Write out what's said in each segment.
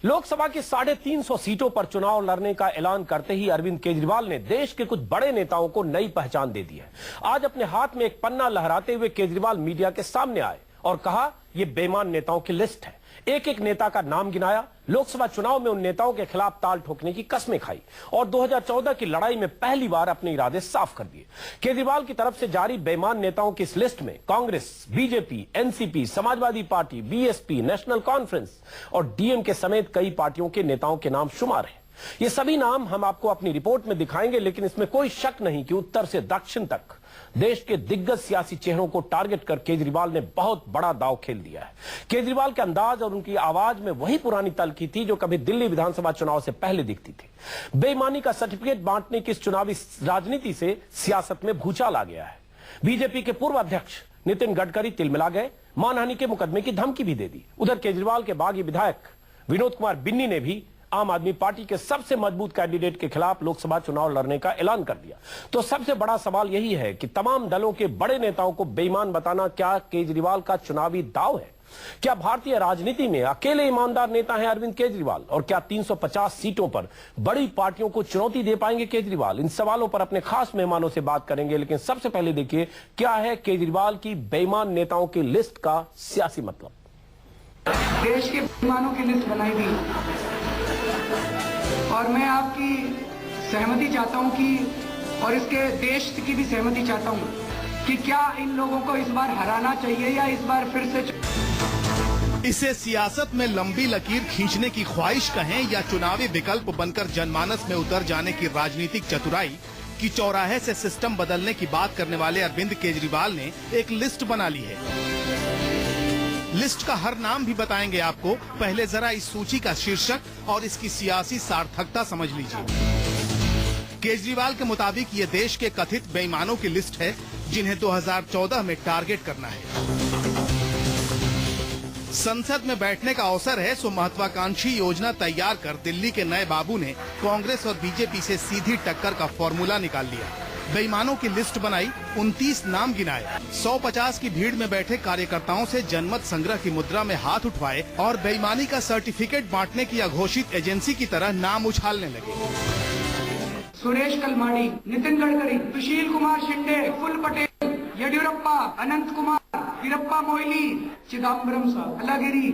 लोकसभा की 350 सीटों पर चुनाव लड़ने का ऐलान करते ही अरविंद केजरीवाल ने देश के कुछ बड़े नेताओं को नई पहचान दे दी है। आज अपने हाथ में एक पन्ना लहराते हुए केजरीवाल मीडिया के सामने आए और कहा, यह बेईमान नेताओं की लिस्ट है। एक एक नेता का नाम गिनाया, लोकसभा चुनाव में उन नेताओं के खिलाफ ताल ठोकने की कस्में खाई और 2014 की लड़ाई में पहली बार अपने इरादे साफ कर दिए। केजरीवाल की तरफ से जारी बेईमान नेताओं की इस लिस्ट में Congress, BJP, NCP, Samajwadi party, BSP, national conference और डीएमके समेत कई पार्टियों के नेताओं के नाम शुमार हैं। ये सभी नाम हम आपको अपनी रिपोर्ट में दिखाएंगे, लेकिन इसमें कोई शक नहीं कि उत्तर से दक्षिण तक देश के दिग्गज सियासी चेहरों को टारगेट कर केजरीवाल ने बहुत बड़ा दांव खेल दिया है। केजरीवाल के अंदाज और उनकी आवाज में वही पुरानी तल्खी थी जो कभी दिल्ली विधानसभा चुनाव से पहले दिखती थी। बेईमानी का सर्टिफिकेट बांटने की इस चुनावी राजनीति से सियासत में भूचाल आ गया है। बीजेपी के पूर्व अध्यक्ष नितिन गडकरी तिलमिला गए, मानहानि के मुकदमे की धमकी भी दे दी। उधर केजरीवाल के बागी विधायक विनोद कुमार बिन्नी ने भी आम आदमी पार्टी के सबसे मजबूत कैंडिडेट के खिलाफ लोकसभा चुनाव लड़ने का ऐलान कर दिया। तो सबसे बड़ा सवाल यही है कि तमाम दलों के बड़े नेताओं को बेईमान बताना क्या केजरीवाल का चुनावी दांव है? क्या भारतीय राजनीति में अकेले ईमानदार नेता हैं अरविंद केजरीवाल? और क्या 350 सीटों पर बड़ी पार्टियों को चुनौती दे पाएंगे केजरीवाल? इन सवालों पर अपने खास मेहमानों से बात करेंगे, लेकिन सबसे पहले देखिए क्या है केजरीवाल की बेईमान नेताओं की लिस्ट का सियासी मतलब। देश के बेईमानों की लिस्ट बनाई गई और मैं आपकी सहमति चाहता हूं कि और इसके देश की भी सहमति चाहता हूं कि क्या इन लोगों को इस बार हराना चाहिए या इस बार फिर से। इसे सियासत में लंबी लकीर खींचने की ख्वाहिश कहें या चुनावी विकल्प बनकर जनमानस में उतर जाने की राजनीतिक चतुराई की चौराहे से सिस्टम बदलने की बात करने वाले अरविंद केजरीवाल ने एक लिस्ट बना ली है। लिस्ट का हर नाम भी बताएंगे आपको, पहले जरा इस सूची का शीर्षक और इसकी सियासी सार्थकता समझ लीजिए। केजरीवाल के मुताबिक ये देश के कथित बेईमानों की लिस्ट है जिन्हें 2014 में टारगेट करना है। संसद में बैठने का अवसर है, सो महत्वाकांक्षी योजना तैयार कर दिल्ली के नए बाबू ने कांग्रेस और बीजेपी से सीधी टक्कर का फॉर्मूला निकाल लिया। बेईमानों की लिस्ट बनाई, 29 नाम गिनाए, 150 की भीड़ में बैठे कार्यकर्ताओं से जनमत संग्रह की मुद्रा में हाथ उठवाए और बेईमानी का सर्टिफिकेट बांटने की अघोषित एजेंसी की तरह नाम उछालने लगे। सुरेश कलमाड़ी, नितिन गडकरी, सुशील कुमार शिंदे, फुल पटेल, येडियुरप्पा, अनंत कुमार, वीरप्पा मोइली, चिदम्बरम अलगिरी,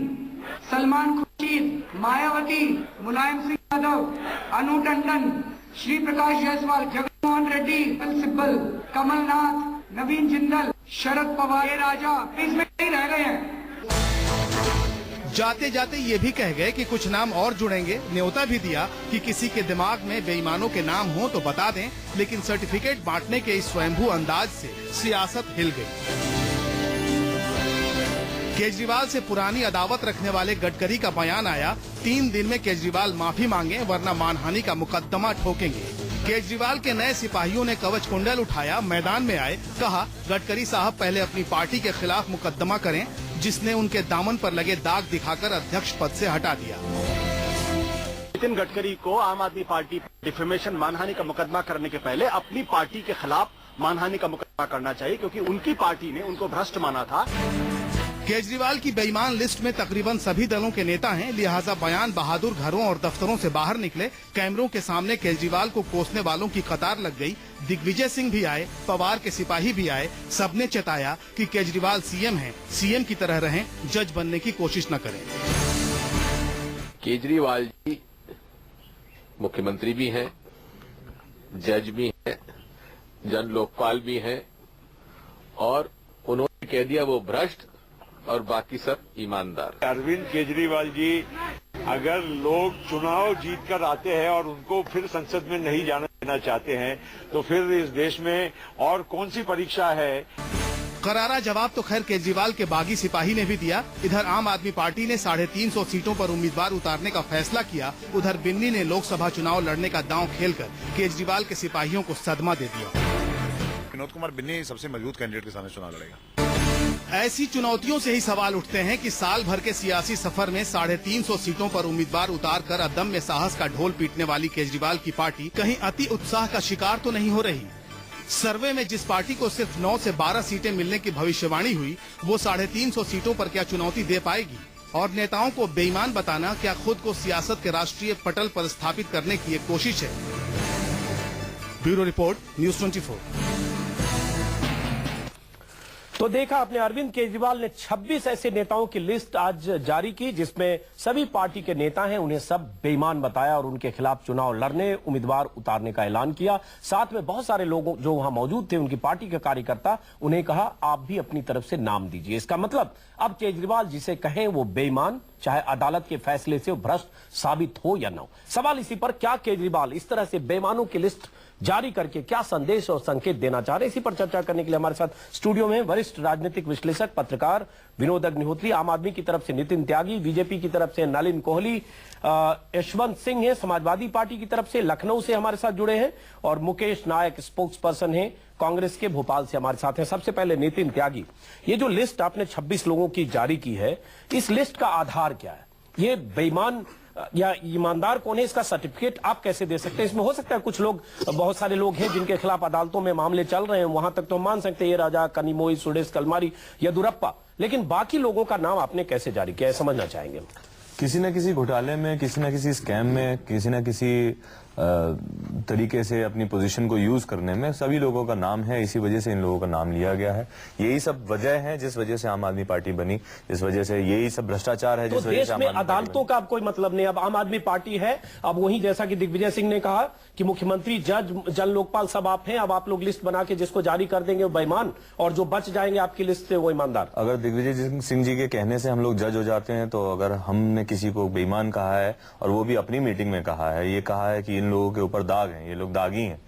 सलमान खुर्शीद, मायावती, मुलायम सिंह यादव, अनु टंडन, श्री प्रकाश जायसवाल, जगनमोहन रेड्डी, सिब्बल, कमलनाथ, नवीन जिंदल, शरद पवार, राजा इसमें नहीं रह गए हैं। जाते जाते ये भी कह गए कि कुछ नाम और जुड़ेंगे। न्योता भी दिया कि किसी के दिमाग में बेईमानों के नाम हो तो बता दें, लेकिन सर्टिफिकेट बांटने के इस स्वयंभू अंदाज से सियासत हिल गई। केजरीवाल से पुरानी अदावत रखने वाले गडकरी का बयान आया, 3 दिन में केजरीवाल माफी मांगे वरना मानहानि का मुकदमा ठोकेंगे। केजरीवाल के नए सिपाहियों ने कवच कुंडल उठाया, मैदान में आए, कहा गडकरी साहब पहले अपनी पार्टी के खिलाफ मुकदमा करें जिसने उनके दामन पर लगे दाग दिखाकर अध्यक्ष पद से हटा दिया। नितिन गडकरी को आम आदमी पार्टी डिफेमेशन मानहानि का मुकदमा करने के पहले अपनी पार्टी के खिलाफ मानहानि का मुकदमा करना चाहिए, क्योंकि उनकी पार्टी ने उनको भ्रष्ट माना था। केजरीवाल की बेईमान लिस्ट में तकरीबन सभी दलों के नेता हैं, लिहाजा बयान बहादुर घरों और दफ्तरों से बाहर निकले। कैमरों के सामने केजरीवाल को कोसने वालों की कतार लग गई। दिग्विजय सिंह भी आए, पवार के सिपाही भी आए। सबने चेताया कि केजरीवाल सीएम हैं, सीएम की तरह रहें, जज बनने की कोशिश न करें। केजरीवाल जी मुख्यमंत्री भी हैं, जज भी हैं, जन लोकपाल भी हैं और उन्होंने कह दिया वो भ्रष्ट और बाकी सब ईमानदार। अरविंद केजरीवाल जी, अगर लोग चुनाव जीतकर आते हैं और उनको फिर संसद में नहीं जाने देना चाहते हैं, तो फिर इस देश में और कौन सी परीक्षा है? करारा जवाब तो खैर केजरीवाल के बागी सिपाही ने भी दिया। इधर आम आदमी पार्टी ने 350 सीटों पर उम्मीदवार उतारने का फैसला किया। उधर बिन्नी ने लोकसभा चुनाव लड़ने का दांव खेलकर केजरीवाल के सिपाहियों को सदमा दे दिया। विनोद कुमार बिन्नी सबसे मजबूत कैंडिडेट के सामने चुनाव लड़ेगा। ऐसी चुनौतियों से ही सवाल उठते हैं कि साल भर के सियासी सफर में 350 सीटों पर उम्मीदवार उतारकर अदम्य साहस का ढोल पीटने वाली केजरीवाल की पार्टी कहीं अति उत्साह का शिकार तो नहीं हो रही। सर्वे में जिस पार्टी को सिर्फ 9 से 12 सीटें मिलने की भविष्यवाणी हुई, वो 350 सीटों पर क्या चुनौती दे पाएगी? और नेताओं को बेईमान बताना क्या खुद को सियासत के राष्ट्रीय पटल पर स्थापित करने की एक कोशिश है? Bureau report, news 24। तो देखा आपने, अरविंद केजरीवाल ने 26 ऐसे नेताओं की लिस्ट आज जारी की जिसमें सभी पार्टी के नेता हैं, उन्हें सब बेईमान बताया और उनके खिलाफ चुनाव लड़ने, उम्मीदवार उतारने का ऐलान किया। साथ में बहुत सारे लोग जो वहां मौजूद थे, उनकी पार्टी के कार्यकर्ता, उन्हें कहा आप भी अपनी तरफ से नाम दीजिए। इसका मतलब अब केजरीवाल जिसे कहें वो बेईमान, चाहे अदालत के फैसले से वो भ्रष्ट साबित हो या न हो। सवाल इसी पर, क्या केजरीवाल इस तरह से बेईमानों की लिस्ट जारी करके क्या संदेश और संकेत देना चाह रहे हैं? इसी पर चर्चा करने के लिए हमारे साथ स्टूडियो में वरिष्ठ राजनीतिक विश्लेषक पत्रकार विनोद अग्निहोत्री, आम आदमी की तरफ से नितिन त्यागी, बीजेपी की तरफ से नलिन कोहली, यशवंत सिंह है समाजवादी पार्टी की तरफ से, लखनऊ से हमारे साथ जुड़े हैं, और मुकेश नायक स्पोक्स पर्सन है कांग्रेस के भोपाल से हमारे साथ हैं। सबसे पहले नितिन त्यागी, ये जो लिस्ट आपने 26 लोगों की जारी की है, इस लिस्ट का आधार क्या है? ये बेईमान या ईमानदार कौन है, इसका सर्टिफिकेट आप कैसे दे सकते हैं? इसमें हो सकता है कुछ लोग, बहुत सारे लोग हैं जिनके खिलाफ अदालतों में मामले चल रहे हैं, वहां तक तो हम मान सकते हैं, ये राजा, कनिमोई, सुरेश कलमारी, येदियुरप्पा, लेकिन बाकी लोगों का नाम आपने कैसे जारी किया है, समझना चाहेंगे। किसी न किसी घोटाले में, किसी न किसी स्कैम में, किसी न किसी तरीके से अपनी पोजीशन को यूज करने में सभी लोगों का नाम है। इसी वजह से इन लोगों का नाम लिया गया है। यही सब वजह है जिस वजह से आम आदमी पार्टी बनी, जिस वजह से यही सब भ्रष्टाचार है, जिस वजह से देश में अदालतों का अब कोई मतलब नहीं। अब आम आदमी पार्टी है, अब वही जैसा कि दिग्विजय सिंह ने कहा कि मुख्यमंत्री, जज, जन लोकपाल सब आप हैं, अब आप लोग लिस्ट बना के जिसको जारी कर देंगे वो बेईमान, और जो बच जाएंगे आपकी लिस्ट से वो ईमानदार। अगर दिग्विजय सिंह जी के कहने से हम लोग जज हो जाते हैं, तो अगर हमने किसी को बेईमान कहा है और वो भी अपनी मीटिंग में कहा है, ये कहा है कि इन लोगों के ऊपर दाग हैं, ये लोग दागी हैं,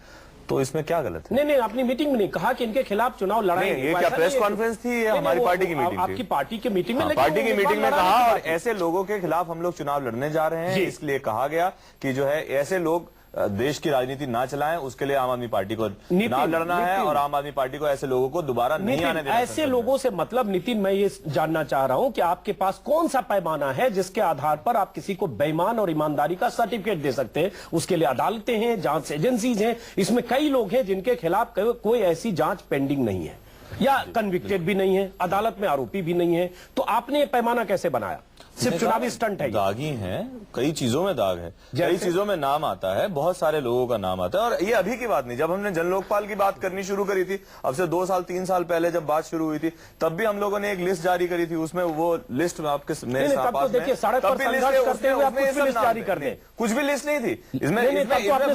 तो इसमें क्या गलत है? नहीं, अपनी मीटिंग में नहीं कहा कि इनके खिलाफ चुनाव लड़ाएंगे। ये क्या प्रेस कॉन्फ्रेंस थी? ये हमारी पार्टी की मीटिंग थी। आपकी पार्टी की मीटिंग में, पार्टी की मीटिंग में कहा, और ऐसे लोगों के खिलाफ हम लोग चुनाव लड़ने जा रहे हैं, इसलिए कहा गया कि जो है ऐसे लोग देश की राजनीति ना चलाएं, उसके लिए आम आदमी पार्टी को चुनाव लड़ना है, और आम आदमी पार्टी को ऐसे लोगों को दोबारा नहीं आने देना। ऐसे लोगों से मतलब, नितिन, मैं ये जानना चाह रहा हूं कि आपके पास कौन सा पैमाना है जिसके आधार पर आप किसी को बेईमान और ईमानदारी का सर्टिफिकेट दे सकते हैं? उसके लिए अदालतें हैं, जांच एजेंसीज हैं, इसमें कई लोग हैं जिनके खिलाफ कोई ऐसी जांच पेंडिंग नहीं है या कन्विक्टेड भी नहीं है, अदालत में आरोपी भी नहीं है, तो आपने पैमाना कैसे बनाया? सिर्फ चुनावी स्टंट है? दागी हैं, कई चीजों में दाग है, कई चीजों में नाम आता है, बहुत सारे लोगों का नाम आता है। और ये अभी की बात नहीं, जब हमने जन लोकपाल की बात करनी शुरू करी थी, अब से 2 साल 3 साल पहले जब बात शुरू हुई थी, तब भी हम लोगों ने एक लिस्ट जारी करी थी। उसमें वो लिस्ट में आपके देखिए, सड़क पर संघर्ष करते हुए आप कुछ भी लिस्ट जारी कर दें, कुछ भी लिस्ट नहीं थी इसमें।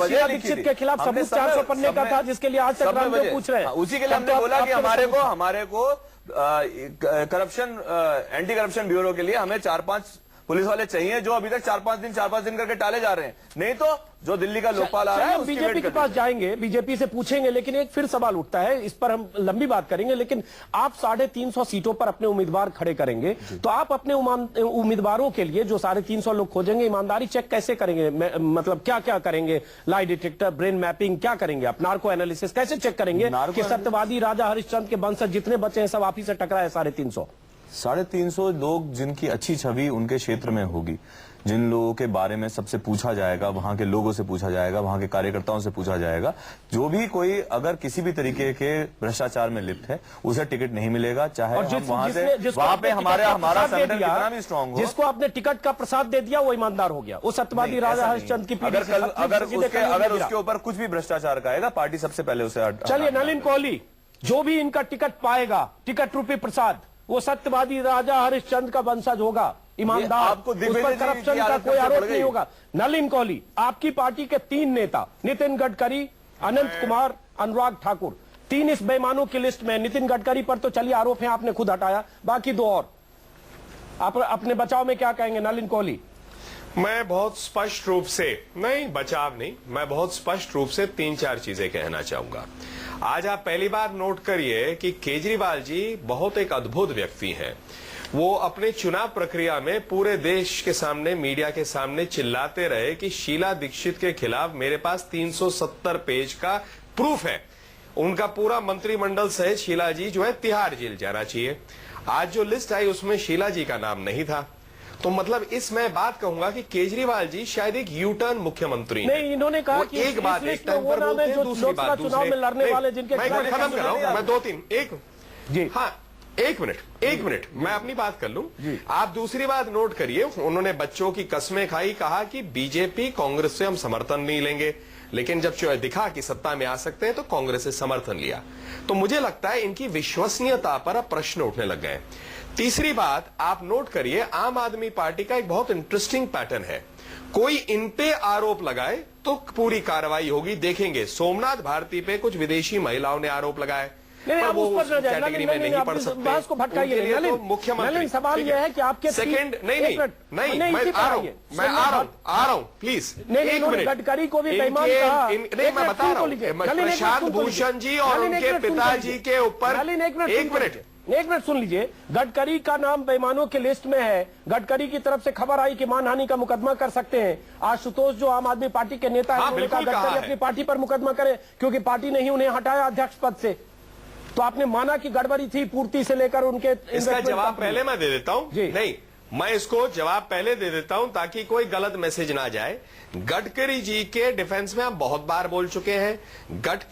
शीला दीक्षित के खिलाफ सबूत 400 पन्ने का था, जिसके लिए आज तक रामदेव पूछ रहे हैं। उसी के लिए हमने बोला कि हमारे को करप्शन, एंटी करप्शन ब्यूरो के लिए हमें 4-5 पुलिस वाले चाहिए, जो अभी तक 4-5 दिन करके टाले जा रहे हैं। नहीं तो जो दिल्ली का लोकपाल आ रहा है, बीजेपी के पास जाएंगे, बीजेपी से पूछेंगे, लेकिन एक फिर सवाल उठता है, इस पर हम लंबी बात करेंगे, लेकिन आप 350 सीटों पर अपने उम्मीदवार खड़े करेंगे, तो आप अपने उम्मीदवारों के लिए जो 350 लोग खोजेंगे, ईमानदारी चेक कैसे करेंगे? मतलब क्या क्या करेंगे? लाई डिटेक्टर, ब्रेन मैपिंग, क्या करेंगे आप? नार्को एनालिसिस कैसे चेक करेंगे कि सत्यवादी राजा हरिश्चंद्र के वंशज जितने बचे हैं सब आप ही से टकराए? 350 लोग जिनकी अच्छी छवि उनके क्षेत्र में होगी, जिन लोगों के बारे में सबसे पूछा जाएगा, वहां के लोगों से पूछा जाएगा, वहां के कार्यकर्ताओं से पूछा जाएगा, जो भी कोई अगर किसी भी तरीके के भ्रष्टाचार में लिप्त है, उसे टिकट नहीं मिलेगा, चाहे और वहां पे हमारा संगठन कितना भी स्ट्रांग हो। जिसको आपने टिकट का प्रसाद दे दिया वो ईमानदार हो गया, वो सत्यवादी राजा हरिश्चंद्र की पीढ़ी। अगर उसके ऊपर कुछ भी भ्रष्टाचार का आएगा, पार्टी सबसे पहले उसे चलिए, नलिन कोहली, जो भी इनका टिकट पाएगा, टिकट रूपी प्रसाद, वो सत्यवादी राजा हरिश्चंद्र का वंशज होगा, ईमानदार, उस पर करप्शन का कोई आरोप नहीं होगा। नलिन कोहली, आपकी पार्टी के 3 नेता, नितिन गडकरी, अनंत कुमार, अनुराग ठाकुर, 3 इस बेईमानों की लिस्ट में। नितिन गडकरी पर तो चलिए आरोप है, आपने खुद हटाया, बाकी 2 और, आप अपने बचाव में क्या कहेंगे? नलिन कोहली। मैं बहुत स्पष्ट रूप से, नहीं बचाव नहीं, मैं बहुत स्पष्ट रूप से 3-4 चीजें कहना चाहूंगा। आज आप पहली बार नोट करिए कि केजरीवाल जी बहुत एक अद्भुत व्यक्ति हैं। वो अपने चुनाव प्रक्रिया में पूरे देश के सामने, मीडिया के सामने चिल्लाते रहे कि शीला दीक्षित के खिलाफ मेरे पास 370 पेज का प्रूफ है, उनका पूरा मंत्रिमंडल सहित शीला जी जो है तिहाड़ जेल जाना चाहिए। आज जो लिस्ट आई उसमें शीला जी का नाम नहीं था, तो मतलब इस मैं बात कहूंगा कि केजरीवाल जी शायद एक यू टर्न मुख्यमंत्री नहीं, इन्होंने कहा कि एक बात एक टाइम पर बोलते हैं, दूसरी बात चुनाव में लड़ने वाले जिनके मैं खत्म कर रहा हूं, मैं 2-3 एक जी, हाँ, एक मिनट मैं अपनी बात कर लूं। आप दूसरी बात नोट करिए, उन्होंने बच्चों की कस्में खाई, कहा कि बीजेपी कांग्रेस से हम समर्थन नहीं लेंगे, लेकिन जब दिखा कि सत्ता में आ सकते हैं तो कांग्रेस से समर्थन लिया। तो मुझे लगता है इनकी विश्वसनीयता पर अब प्रश्न उठने लग गए। तीसरी बात आप नोट करिए, आम आदमी पार्टी का एक बहुत इंटरेस्टिंग पैटर्न है, कोई इन पे आरोप लगाए तो पूरी कार्रवाई होगी। देखेंगे सोमनाथ भारती पे कुछ विदेशी महिलाओं ने आरोप लगाए, नहीं, आप उस पर कैटेगरी में नहीं पढ़ सकते, बात को भटकाइए। तो मुख्यमंत्री सवाल यह है कि आपके सेकंड नहीं मैं आ रहा हूं प्लीज एक मिनट। गडकरी को भी बेईमान कहा, नहीं मैं बता रहा हूं, प्रशांत भूषण जी और उनके पिताजी के ऊपर एक मिनट सुन लीजिए। गडकरी का नाम बेईमानों के लिस्ट में है। गडकरी की तरफ से खबर आई कि मानहानि का मुकदमा कर सकते हैं। आशुतोष जो आम आदमी पार्टी के नेता है, उन्होंने कहा गडकरी अपनी पार्टी पर मुकदमा करे, क्योंकि पार्टी ने ही उन्हें हटाया अध्यक्ष पद से। तो आपने माना कि गड़बड़ी थी पूर्ति से लेकर उनके। इसका जवाब पहले मैं दे देता हूं। नहीं, मैं इसको जवाब पहले दे देता हूं ताकि कोई गलत मैसेज ना जाए। गडकरी जी के डिफेंस में हम बहुत बार बोल चुके हैं।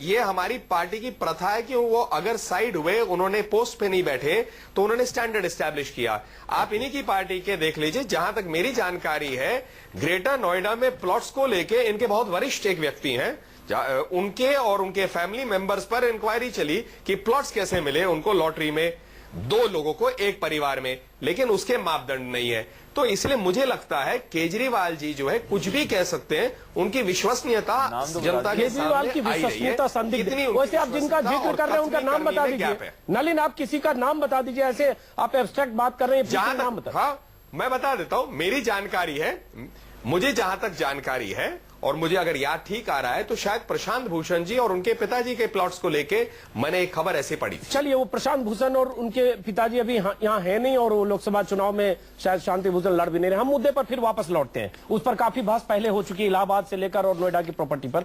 ये हमारी पार्टी की प्रथा है कि वो अगर साइड हुए, उन्होंने पोस्ट पे नहीं बैठे तो उन्होंने स्टैंडर्ड एस्टैब्लिश किया। आप इन्हीं की पार्टी के देख लीजिए, जहां तक मेरी जानकारी है ग्रेटर नोएडा में प्लॉट्स को लेके इनके बहुत वरिष्ठ एक व्यक्ति हैं, उनके और उनके फैमिली मेंबर्स पर इंक्वायरी चली कि प्लॉट्स कैसे मिले उनको लॉटरी में, 2 लोगों को एक परिवार में, लेकिन उसके मापदंड नहीं है। तो इसलिए मुझे लगता है केजरीवाल जी जो है कुछ भी कह सकते हैं, उनकी विश्वसनीयता जनता के केजरीवाल की विश्वसनीयता संदिग्ध। वैसे आप जिनका जिक्र कर रहे हैं उनका नाम बता दीजिए। नलिन, आप किसी का नाम बता दीजिए, ऐसे आप एब्स्ट्रैक्ट बात कर रहे हैं, नाम बता। हाँ, मैं बता देता हूं, मेरी जानकारी है, मुझे जहां तक जानकारी है और मुझे अगर याद ठीक आ रहा है तो शायद प्रशांत भूषण जी और उनके पिताजी के प्लॉट्स को लेके मैंने एक खबर ऐसी पढ़ी। चलिए, वो प्रशांत भूषण और उनके पिताजी अभी यहाँ है नहीं और वो लोकसभा चुनाव में शायद शांति भूषण लड़ भी नहीं रहे। हम मुद्दे पर फिर वापस लौटते हैं, उस पर काफी बहस पहले हो चुकी है, इलाहाबाद से लेकर और नोएडा की प्रॉपर्टी पर।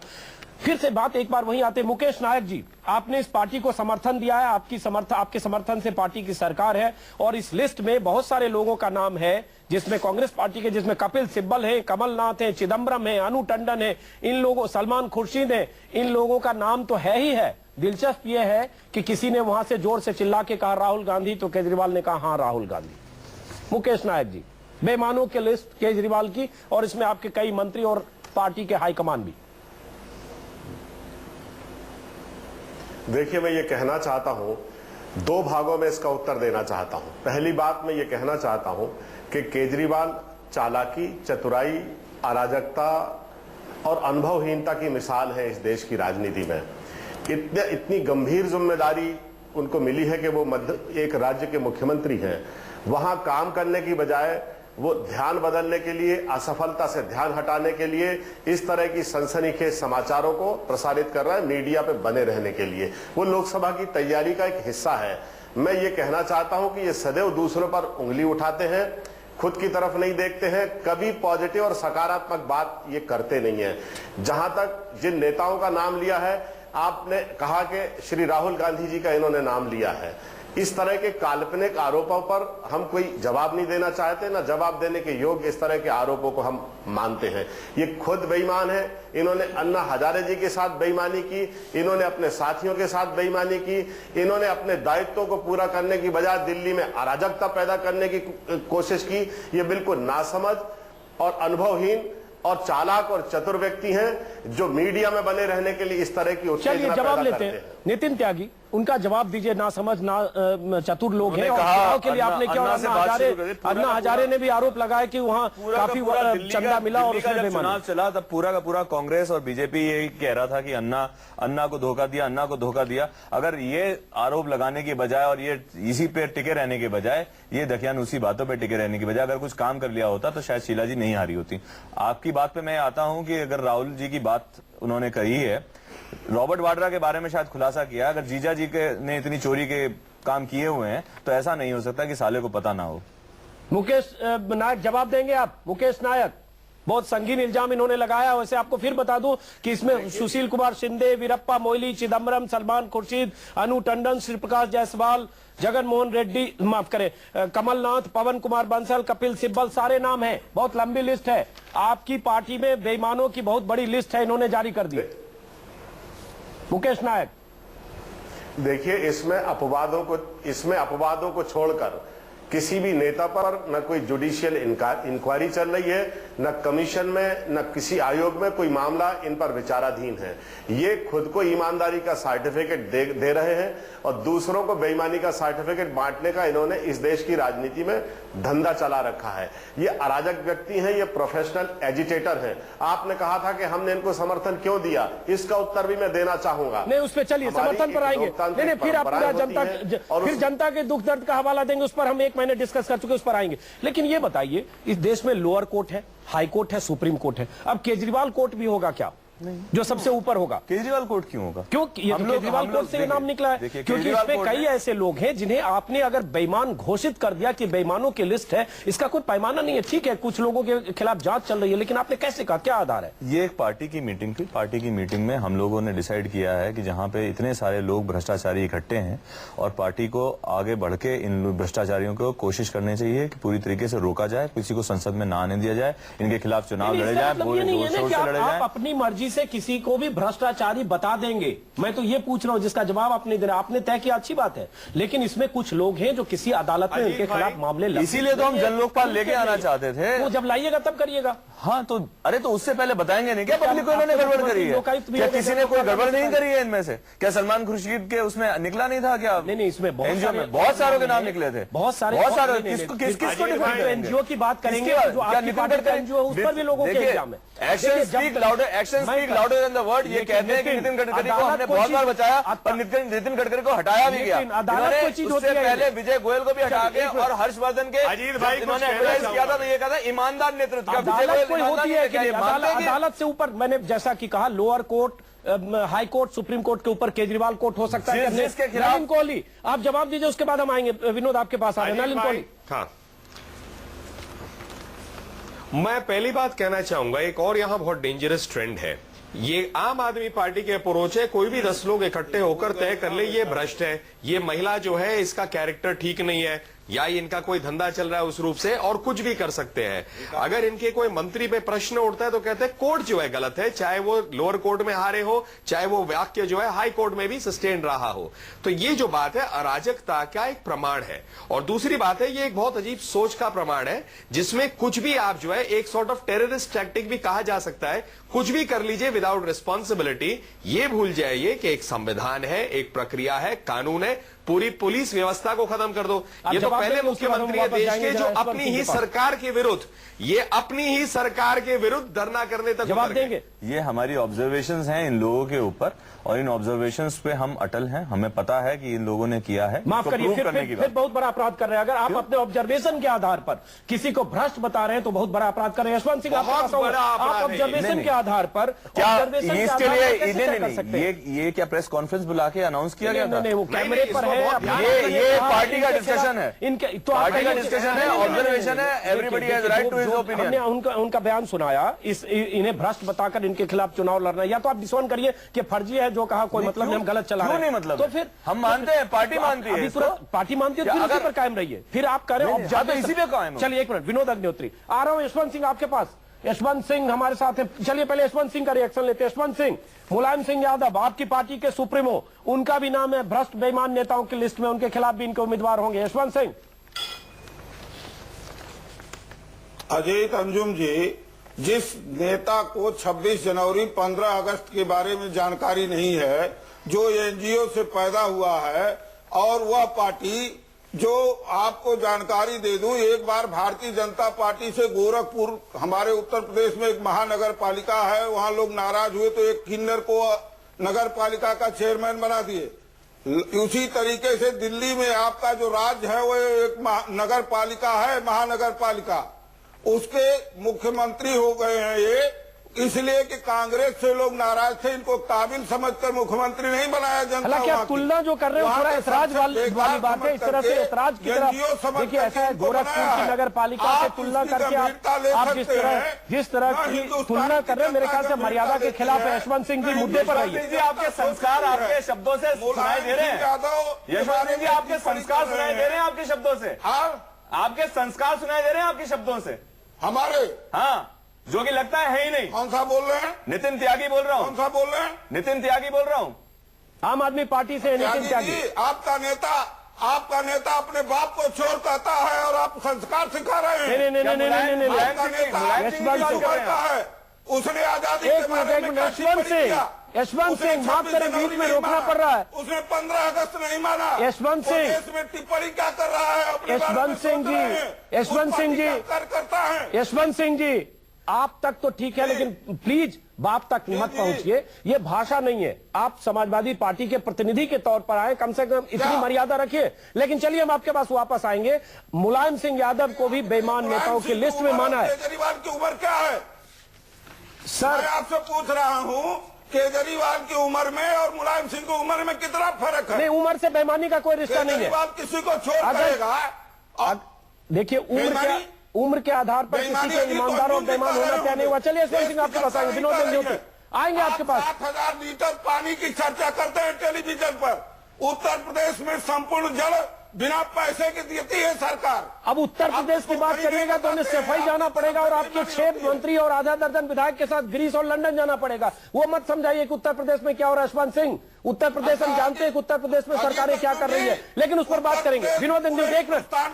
फिर से बात एक बार वहीं आते। मुकेश नायक जी, आपने इस पार्टी को समर्थन दिया है, आपके समर्थन से पार्टी की सरकार है, और इस लिस्ट में बहुत सारे लोगों का नाम है, जिसमें कांग्रेस पार्टी के, जिसमें कपिल सिब्बल है, कमलनाथ है, चिदम्बरम है, अनु टंडन है, इन लोगों, सलमान खुर्शीद है, इन लोगों का नाम तो है ही है। दिलचस्प यह है कि किसी ने वहां से जोर से चिल्ला के कहा राहुल गांधी, तो केजरीवाल ने कहा हाँ राहुल गांधी। मुकेश नायक जी, बेईमानों की लिस्ट केजरीवाल की, और इसमें आपके कई मंत्री और पार्टी के हाईकमान भी। देखिए, मैं ये कहना चाहता हूं, 2 भागों में इसका उत्तर देना चाहता हूं। पहली बात मैं ये कहना चाहता हूं कि केजरीवाल चालाकी, चतुराई, अराजकता और अनुभवहीनता की मिसाल है इस देश की राजनीति में। इतनी गंभीर जिम्मेदारी उनको मिली है कि वो एक राज्य के मुख्यमंत्री हैं, वहां काम करने की बजाय वो ध्यान बदलने के लिए, असफलता से ध्यान हटाने के लिए इस तरह की सनसनीखेज समाचारों को प्रसारित कर रहा है, मीडिया पे बने रहने के लिए। वो लोकसभा की तैयारी का एक हिस्सा है। मैं ये कहना चाहता हूं कि ये सदैव दूसरों पर उंगली उठाते हैं, खुद की तरफ नहीं देखते हैं, कभी पॉजिटिव और सकारात्मक बात ये करते नहीं है। जहां तक जिन नेताओं का नाम लिया है, आपने कहा कि श्री राहुल गांधी जी का इन्होंने नाम लिया है। इस तरह के काल्पनिक आरोपों पर हम कोई जवाब नहीं देना चाहते, ना जवाब देने के योग्य इस तरह के आरोपों को हम मानते हैं। ये खुद बेईमान है, इन्होंने अन्ना हजारे जी के साथ बेईमानी की, इन्होंने अपने साथियों के साथ बेईमानी की, इन्होंने अपने दायित्वों को पूरा करने की बजाय दिल्ली में अराजकता पैदा करने की कोशिश की। ये बिल्कुल नासमझ और अनुभवहीन और चालाक और चतुर व्यक्ति हैं, जो मीडिया में बने रहने के लिए इस तरह की उत्तेजना जवाब लेते हैं। नितिन त्यागी, उनका जवाब दीजिए। ना समझ ना चतुर लोग हैं, और चुनाव के लिए आपने क्या, अन्ना हजारे ने भी आरोप लगाया कि वहाँ काफी चंदा मिला और उसमें चुनाव चला, तब पूरा का पूरा कांग्रेस और बीजेपी ये कह रहा था कि अन्ना को धोखा दिया, अन्ना को धोखा दिया। अगर ये आरोप लगाने के बजाय और ये इसी पे टिके रहने के बजाय, ये दखियान उसी बातों पे टिके रहने के बजाय अगर कुछ काम कर लिया होता तो शायद शीला जी नहीं हारी होती। आपकी बात पे मैं आता हूं कि अगर राहुल जी की बात उन्होंने कही है, रॉबर्ट वाड्रा के बारे में शायद खुलासा किया, अगर जीजा जी ने इतनी चोरी के काम किए हुए हैं तो ऐसा नहीं हो सकता कि साले को पता ना हो। मुकेश नायक, जवाब देंगे आप? मुकेश नायक, बहुत संगीन इल्जाम इन्होंने लगाया। वैसे आपको फिर बता दूं कि इसमें सुशील कुमार शिंदे, वीरप्पा मोइली, चिदम्बरम, सलमान खुर्शीद, अनु टंडन, श्री प्रकाश जायसवाल, जगन मोहन रेड्डी, माफ करें, कमलनाथ, पवन कुमार बंसल, कपिल सिब्बल, सारे नाम हैं। बहुत लंबी लिस्ट है। आपकी पार्टी में बेईमानों की बहुत बड़ी लिस्ट है, इन्होंने जारी कर दी। मुकेश नायक, देखिए, इसमें अपवादों को छोड़कर किसी भी नेता पर न कोई जुडिशियल इंक्वायरी चल रही है, न कमीशन में, न किसी आयोग में कोई मामला इन पर विचाराधीन है। ये खुद को ईमानदारी का सर्टिफिकेट दे रहे हैं और दूसरों को बेईमानी का सर्टिफिकेट बांटने का इन्होंने इस देश की राजनीति में धंधा चला रखा है। ये अराजक व्यक्ति हैं, ये प्रोफेशनल एजिटेटर हैं। आपने कहा था कि हमने इनको समर्थन क्यों दिया, इसका उत्तर भी मैं देना चाहूंगा। नहीं, उस पर चलिए, समर्थन पर आएंगे। नहीं, फिर आप पूरा जनता के दुख दर्द का हवाला देंगे, उस पर हम एक महीने डिस्कस कर चुके, उस पर आएंगे। लेकिन ये बताइए, इस देश में लोअर कोर्ट है, हाई कोर्ट है, सुप्रीम कोर्ट है, अब केजरीवाल कोर्ट भी होगा क्या? नहीं। जो सबसे ऊपर होगा? केजरीवाल कोर्ट क्यों होगा? क्यों? ये तो केजरीवाल कोर्ट से नाम निकला है, क्योंकि इसमें कई ऐसे लोग हैं जिन्हें आपने अगर बेईमान घोषित कर दिया कि बेईमानों की लिस्ट है, इसका कोई पैमाना नहीं है। ठीक है, कुछ लोगों के खिलाफ जांच चल रही है, लेकिन आपने कैसे कहा, क्या आधार है? ये एक पार्टी की मीटिंग थी। पार्टी की मीटिंग में हम लोगों ने डिसाइड किया है कि जहां पे इतने सारे लोग भ्रष्टाचारी इकट्ठे हैं और पार्टी को आगे बढ़ के इन भ्रष्टाचारियों को कोशिश करनी चाहिए कि पूरी तरीके से रोका जाए, किसी को संसद में ना आने दिया जाए, इनके खिलाफ चुनाव लड़े जाए, आप अपनी मर्जी से किसी को भ्रष्टाचारी बता देंगे। मैं तो ये पूछ रहा हूं जिसका जवाब आपने देना, आपने तय किया, अच्छी बात है, लेकिन इसमें कुछ लोग हैं जो किसी अदालत में उनके खिलाफ मामले लगे। इसीलिए तो हम जन लोकपाल लेके आना चाहते थे। वो जब लाइएगा तब करिएगा। हाँ, तो अरे तो उससे पहले बताएंगे नहीं क्या पब्लिक को इन्होंने गड़बड़ करी है? क्या किसी ने कोई गड़बड़ नहीं करी है इनमें से? क्या सलमान खुर्शीद के उसमें निकला नहीं था क्या? नहीं, इसमें बहुत सारों के नाम निकले थे, बहुत सारे। किसको एनजीओ की बात करेंगे, जो आपकी पार्टी का एनजीओ है, उस पर भी लोगों के इल्जाम है। Action speak louder than the word. ये कहते हैं कि नितिन गडकरी को हमने बहुत बार बचाया, पर नितिन गडकरी को हटाया भी गया। उससे पहले विजय गोयल को भी हटा के और हर्षवर्धन के इन्होंने एडवाइस किया था, तो ये कहता है ईमानदार नेतृत्व का। अदालत से ऊपर, मैंने जैसा कि कहा, lower court, high court, supreme court के ऊपर केजरीवाल कोर्ट हो सकता है। नलिन कोहली, आप जवाब दीजिए, उसके बाद हम आएंगे। विनोद, आपके पास आ रहे हैं। नलिन कोहली। हाँ, मैं पहली बात कहना चाहूंगा, एक और यहां बहुत डेंजरस ट्रेंड है। ये आम आदमी पार्टी के अप्रोच है, कोई भी 10 लोग इकट्ठे होकर तय कर ले ये भ्रष्ट है, ये महिला जो है इसका कैरेक्टर ठीक नहीं है, या इनका कोई धंधा चल रहा है उस रूप से, और कुछ भी कर सकते हैं। अगर इनके कोई मंत्री पे प्रश्न उठता है तो कहते हैं कोर्ट जो है गलत है, चाहे वो लोअर कोर्ट में हारे हो, चाहे वो वाक्य जो है हाई कोर्ट में भी सस्टेन रहा हो। तो ये जो बात है अराजकता का एक प्रमाण है। और दूसरी बात है, ये एक बहुत अजीब सोच का प्रमाण है, जिसमें कुछ भी आप जो है एक सॉर्ट ऑफ टेररिस्ट टैक्टिक भी कहा जा सकता है, कुछ भी कर लीजिए विदाउट रिस्पॉन्सिबिलिटी। ये भूल जाइए कि एक संविधान है, एक प्रक्रिया है, कानून है, पूरी पुलिस व्यवस्था को खत्म कर दो। ये तो पहले मुख्यमंत्री है देश के, जो अपनी ही सरकार के विरुद्ध, ये अपनी ही सरकार के विरुद्ध धरना करने तक जवाब देंगे। ये हमारी ऑब्जर्वेशंस हैं इन लोगों के ऊपर, और इन ऑब्जर्वेशंस पे हम अटल हैं। हमें पता है कि इन लोगों ने किया है। माफ करिए, फिर बहुत बड़ा अपराध कर रहे हैं। अगर आप अपने ऑब्जर्वेशन के आधार पर किसी को भ्रष्ट बता रहे हैं तो बहुत बड़ा अपराध कर रहे हैं। यशवंत सिंह, आप ऑब्जर्वेशन के आधार पर क्या इसके लिए ये क्या प्रेस कॉन्फ्रेंस बुला के अनाउंस किया गया था? नहीं, वो कैमरे पर है। ये पार्टी का डिस्कशन है, इनके तो पार्टी का डिस्कशन है, ऑब्जर्वेशन है, everybody has right to his opinion. हमने उनका बयान सुनाया, इन्हें भ्रष्ट बताकर इनके खिलाफ चुनाव लड़ना, या तो आप डिसोन करिए कि फर्जी है जो कहा, कोई मतलब नहीं, हम गलत चला रहे हैं। नहीं मतलब, तो फिर हम मानते हैं, पार्टी मानती है, पार्टी मानती है, फिर इसी पर कायम रहिए। फिर आप करें इसी पे कायम। चलिए एक मिनट, विनोद अग्निहोत्री आ रहा हूं। यशवंत सिंह आपके पास, यशवंत सिंह हमारे साथ हैं। चलिए पहले यशवंत सिंह का रिएक्शन लेते हैं। यशवंत सिंह, मुलायम सिंह यादव आपकी पार्टी के सुप्रीमो, उनका भी नाम है भ्रष्ट बेईमान नेताओं की लिस्ट में, उनके खिलाफ भी इनके उम्मीदवार होंगे। यशवंत सिंह। अजय अंजुम जी, जिस नेता को 26 जनवरी 15 अगस्त के बारे में जानकारी नहीं है, जो एनजीओ से पैदा हुआ है, और वह पार्टी जो आपको जानकारी दे दूं, एक बार भारतीय जनता पार्टी से गोरखपुर, हमारे उत्तर प्रदेश में एक महानगर पालिका है, वहां लोग नाराज हुए तो एक किन्नर को नगर पालिका का चेयरमैन बना दिए। उसी तरीके से दिल्ली में आपका जो राज्य है वो एक नगर पालिका है, महानगर पालिका, उसके मुख्यमंत्री हो गए हैं ये, इसलिए कि कांग्रेस से लोग नाराज थे, इनको काबिल समझकर मुख्यमंत्री नहीं बनाया जनता। क्या तुलना जो कर रहे हो थोड़ा ऐतराज वाली बात है, इस तरह से ऐतराज की तरफ देखिए, ऐसा है गोरखपुर की नगर पालिका से तुलना करके आप जिस तरह की तुलना कर रहे हैं, मेरे ख्याल से मर्यादा के खिलाफ है। यशवंत सिंह जी, मुद्दे पर आइए। आपके संस्कार आपके शब्दों से सुनाई दे रहे हैं। यशवंत सिंह जी, आपके संस्कार सुनाई दे रहे हैं आपके शब्दों से। आपके संस्कार सुनाई दे रहे हैं आपके शब्दों से हमारे। हाँ, जो कि लगता है ही नहीं। कौन सा बोल रहे हैं? नितिन त्यागी बोल रहा हूँ। कौन सा बोल रहे हैं? नितिन त्यागी बोल रहा हूँ। आम आदमी पार्टी से नितिन त्यागी। आपका नेता अपने बाप को चोर कहता है और आप संस्कार सिखा रहे हैं। नहीं, आपका नेता कहता है उसने आजादी के बारे में यशवंत सिंह माफ करें, बीच में रोकना पड़ रहा है। उसने 15 अगस्त नहीं माना। यशवंत सिंह इसमें टिप्पणी क्या कर रहा है? यशवंत सिंह जी आप तक तो ठीक है, लेकिन प्लीज बाप तक मत पहुंचिए। ये भाषा नहीं है। आप समाजवादी पार्टी के प्रतिनिधि के तौर पर आए, कम से कम इतनी मर्यादा रखिए। लेकिन चलिए हम आपके पास वापस आएंगे। मुलायम सिंह यादव को भी बेईमान नेताओं की लिस्ट में माना है। केजरीवाल की उम्र क्या है सर? मैं आपसे पूछ रहा हूँ, केजरीवाल की उम्र में और मुलायम सिंह की उम्र में कितना फर्क है? नहीं, उम्र से बेईमानी का कोई रिश्ता नहीं है। केजरीवाल किसी को छोड़ करेगा। देखिए उम्र के आधार पर किसी के ईमानदार और बेईमान होना क्या नहीं हुआ। चलिए यशवंत सिंह आपके पास आएंगे, विनोद ज्योति आएंगे आपके पास। 7,000 लीटर पानी की चर्चा करते हैं टेलीविजन पर। उत्तर प्रदेश में संपूर्ण जल बिना पैसे के देती है सरकार। अब उत्तर प्रदेश की बात करिएगा तो हमें सफाई जाना पड़ेगा और आपके 6 मंत्री और आधा दर्जन विधायक के साथ ग्रीस और लंदन जाना पड़ेगा। वो मत समझाइए कि उत्तर प्रदेश में क्या हो रहा है। यशवंत सिंह, उत्तर प्रदेश हम जानते हैं कि उत्तर प्रदेश में सरकारें क्या कर रही है, लेकिन उस पर बात करेंगे। विनोद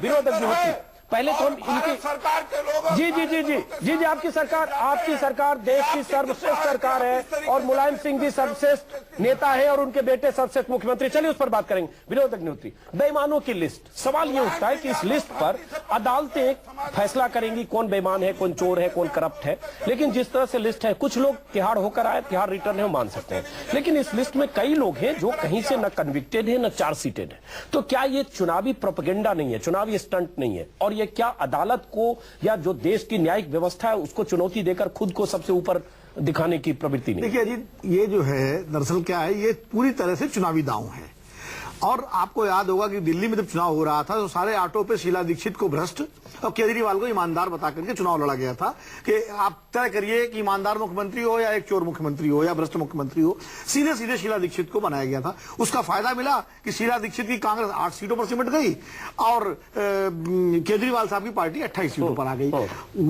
विनोद पहले तो हम इनकी सरकार के लोग जी आपकी सरकार देश की सर्वश्रेष्ठ सरकार है और मुलायम सिंह जी सर्वश्रेष्ठ नेता है और उनके बेटे सर्वश्रेष्ठ मुख्यमंत्री। चलिए उस पर बात करेंगे। विनोद अग्निहोत्री, बेईमानों की लिस्ट, सवाल ये उठता है कि इस लिस्ट पर अदालतें फैसला करेंगी कौन बेईमान है, कौन चोर है, कौन करप्ट है। लेकिन जिस तरह से लिस्ट है, कुछ लोग तिहाड़ होकर आए, तिहाड़ रिटर्न है, मान सकते हैं, लेकिन इस लिस्ट में कई लोग हैं जो कहीं से न कन्विक्टेड है न चार्जशीटेड है। तो क्या ये चुनावी प्रोपेगेंडा नहीं है, चुनावी स्टंट नहीं है? और ये क्या अदालत को या जो देश की न्यायिक व्यवस्था है उसको चुनौती देकर खुद को सबसे ऊपर दिखाने की प्रवृत्ति नहीं? देखिए अजीत, ये जो है दरअसल क्या है, ये पूरी तरह से चुनावी दांव है। और आपको याद होगा कि दिल्ली में जब चुनाव हो रहा था तो सारे ऑटो पे शीला दीक्षित को भ्रष्ट और केजरीवाल को ईमानदार बता करके चुनाव लड़ा गया था कि आप तय करिए कि ईमानदार मुख्यमंत्री हो या एक चोर मुख्यमंत्री हो या भ्रष्ट मुख्यमंत्री हो। सीधे सीधे शीला दीक्षित को बनाया गया था। उसका फायदा मिला कि शीला दीक्षित की कांग्रेस 8 सीटों पर सिमट गई और केजरीवाल साहब की पार्टी 28 सीटों पर आ गई।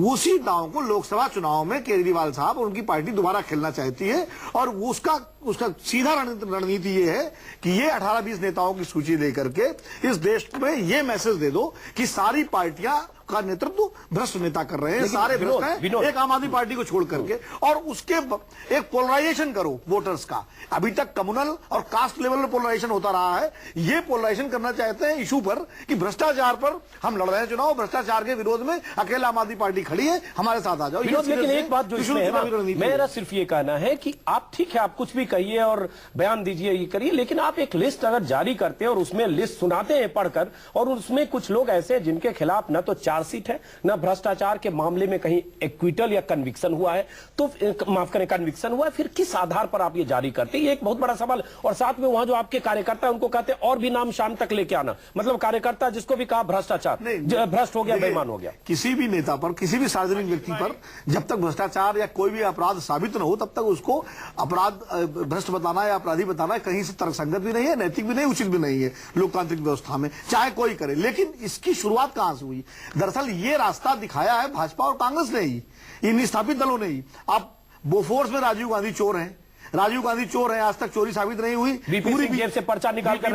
उसी दांव को लोकसभा चुनाव में केजरीवाल साहब और उनकी पार्टी दोबारा खेलना चाहती है और उसका सीधा रणनीति ये है कि ये 18-20 नेताओं की सूची लेकर के इस देश में ये मैसेज दे दो कि सारी पार्टियां का नेतृत्व भ्रष्ट नेता कर रहे हैं, सारे भ्रष्ट हैं, एक आम आदमी पार्टी को छोड़ करके। और उसके एक पोलराइजेशन करो वोटर्स का। अभी तक कम्युनल और कास्ट लेवल पर पोलराइजेशन होता रहा है, ये पोलराइजेशन करना चाहते हैं इशू पर कि भ्रष्टाचार पर हम लड़ रहे हैं चुनाव, भ्रष्टाचार के विरोध में अकेला आम आदमी पार्टी खड़ी है, हमारे साथ आ जाओ। लेकिन एक बात जो इसमें है, मेरा सिर्फ ये कहना है कि आप ठीक है, आप कुछ भी कहिए और बयान दीजिए, ये करिए, लेकिन आप एक लिस्ट अगर जारी करते हैं और उसमें लिस्ट सुनाते हैं पढ़कर और उसमें कुछ लोग ऐसे जिनके खिलाफ न तो चार्जशीट है न भ्रष्टाचार के मामले में कहीं एक्विटल या कन्विक्शन हुआ है, तो माफ करें कन्विक्शन हुआ है, फिर किस आधार पर आप ये जारी करते हैं? ये एक बहुत बड़ा सवाल। और साथ में वहां जो आपके कार्यकर्ता उनको कहते हैं और भी नाम शाम तक लेके आना, मतलब कार्यकर्ता जिसको भी कहा भ्रष्टाचार, भ्रष्ट हो गया, बेईमान हो गया। किसी भी नेता पर, किसी भी सार्वजनिक व्यक्ति पर जब तक भ्रष्टाचार या कोई भी अपराध साबित न हो तब तक उसको अपराध भ्रष्ट बताना या अपराधी बताना कहीं से तर्कसंगत भी नहीं है, नैतिक भी नहीं, उचित भी नहीं है लोकतांत्रिक व्यवस्था में, चाहे कोई करे। लेकिन इसकी शुरुआत कहां से हुई? दरअसल ये रास्ता दिखाया है भाजपा और कांग्रेस ने ही, इन स्थापित दलों ने ही। अब बोफोर्स में राजीव गांधी चोर हैं, राजीव गांधी चोर हैं, आज तक चोरी साबित नहीं हुई, पूरी जेब से पर्चा निकालते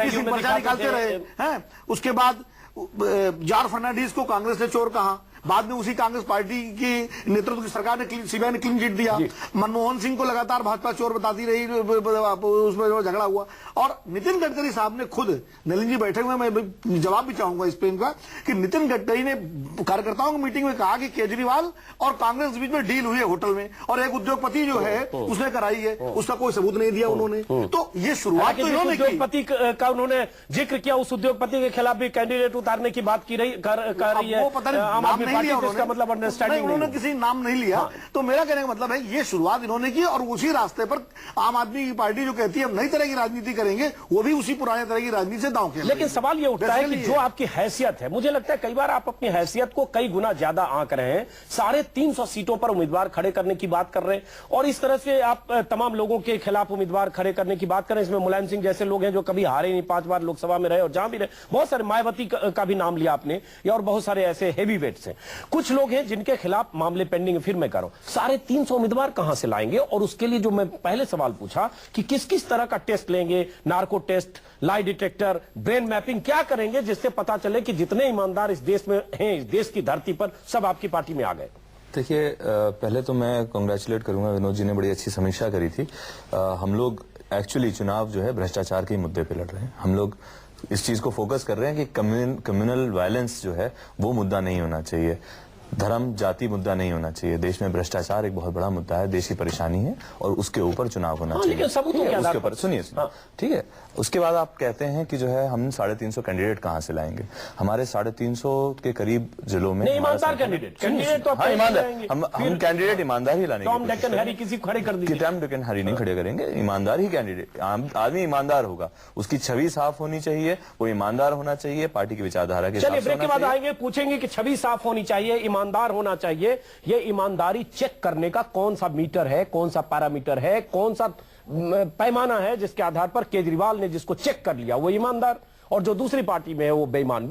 रहे हैं। उसके बाद जॉर्ज फर्नांडिस को कांग्रेस ने चोर कहा, बाद में उसी कांग्रेस पार्टी की नेतृत्व की सरकार ने सीबीआई ने क्लीन चिट दिया। मनमोहन सिंह को लगातार भाजपा चोर बताती रही, उसमें झगड़ा हुआ। और नितिन गडकरी साहब ने खुद, नलिन जी बैठे हुए, मैं जवाब भी चाहूंगा इस पे इनका, कि नितिन गडकरी ने कार्यकर्ताओं की मीटिंग में कहा कि केजरीवाल और कांग्रेस के बीच में डील हुई है होटल में और एक उद्योगपति जो है उसने कराई है, उसका कोई सबूत नहीं दिया उन्होंने। तो ये शुरुआत तो इन्होंने की। उद्योगपति का उन्होंने जिक्र किया, उस उद्योगपति के खिलाफ भी कैंडिडेट उतारने की बात कर रही है आम आदमी पार्टी, इसका मतलब अंडरस्टैंडिंग उन्होंने किसी नाम नहीं लिया। तो मेरा कहने का मतलब है ये शुरुआत इन्होंने की और उसी रास्ते पर आम आदमी की पार्टी जो कहती है हम नई तरह की राजनीति करेंगे, वो भी उसी पुराने तरह की राजनीति से दांव खेल। लेकिन सवाल ये उठता है कि जो आपकी हैसियत है, मुझे लगता है कई बार आप अपनी हैसियत को कई गुना ज्यादा आंक रहे हैं। 350 सीटों पर उम्मीदवार खड़े करने की बात कर रहे हैं और इस तरह से आप तमाम लोगों के खिलाफ उम्मीदवार खड़े करने की बात कर रहे हैं। इसमें मुलायम सिंह जैसे लोग हैं जो कभी हारे नहीं, 5 बार लोकसभा में रहे और जहां भी रहे, बहुत सारे, मायावती का भी नाम लिया आपने, और बहुत सारे ऐसे हेवी वेट्स हैं। कुछ लोग हैं जिनके खिलाफ मामले पेंडिंग है। फिर मैं कह रहा हूं 350 उम्मीदवार कहां से लाएंगे, और उसके लिए जो मैं पहले सवाल पूछा कि किस किस तरह का टेस्ट लेंगे, narco test, lie detector, brain mapping, क्या करेंगे जिससे पता चले कि जितने ईमानदार इस देश में हैं, इस देश की धरती पर, सब आपकी पार्टी में आ गए। देखिए, पहले तो मैं कांग्रेचुलेट करूंगा, विनोद जी ने बड़ी अच्छी समीक्षा करी थी। हम लोग एक्चुअली चुनाव जो है भ्रष्टाचार के मुद्दे पे लड़ रहे हैं। हम लोग इस चीज को फोकस कर रहे हैं कि कम्युनल वायलेंस जो है वो मुद्दा नहीं होना चाहिए, धर्म जाति मुद्दा नहीं होना चाहिए। देश में भ्रष्टाचार एक बहुत बड़ा मुद्दा है, देश की परेशानी है, और उसके ऊपर चुनाव होना चाहिए। उसके ऊपर सुनिए, ठीक है। उसके बाद आप कहते हैं कि जो है हम 350 कैंडिडेट कहां से लाएंगे। हमारे 350 के करीब जिलों में ईमानदार कैंडिडेट तो ईमानदार, हम कैंडिडेट ईमानदार ही लाने टॉम डिक एंड हैरी किसी खड़े कर दीजिए। टॉम डिक एंड हैरी नहीं खड़े करेंगे, ईमानदार ही कैंडिडेट। आदमी ईमानदार होगा, उसकी छवि साफ होनी चाहिए, वो ईमानदार होना चाहिए, पार्टी की विचारधारा के। चलिए ब्रेक के बाद आएंगे, पूछेंगे कि छवि साफ होनी चाहिए, ईमानदार होना चाहिए। ये ईमानदारी चेक करने का कौन सा मीटर है, कौन सा पैरामीटर है, कौन सा पैमाना है जिसके आधार पर केजरीवाल ने जिसको चेक कर लिया वो ईमानदार, और जो दूसरी पार्टी में है वो बेईमान।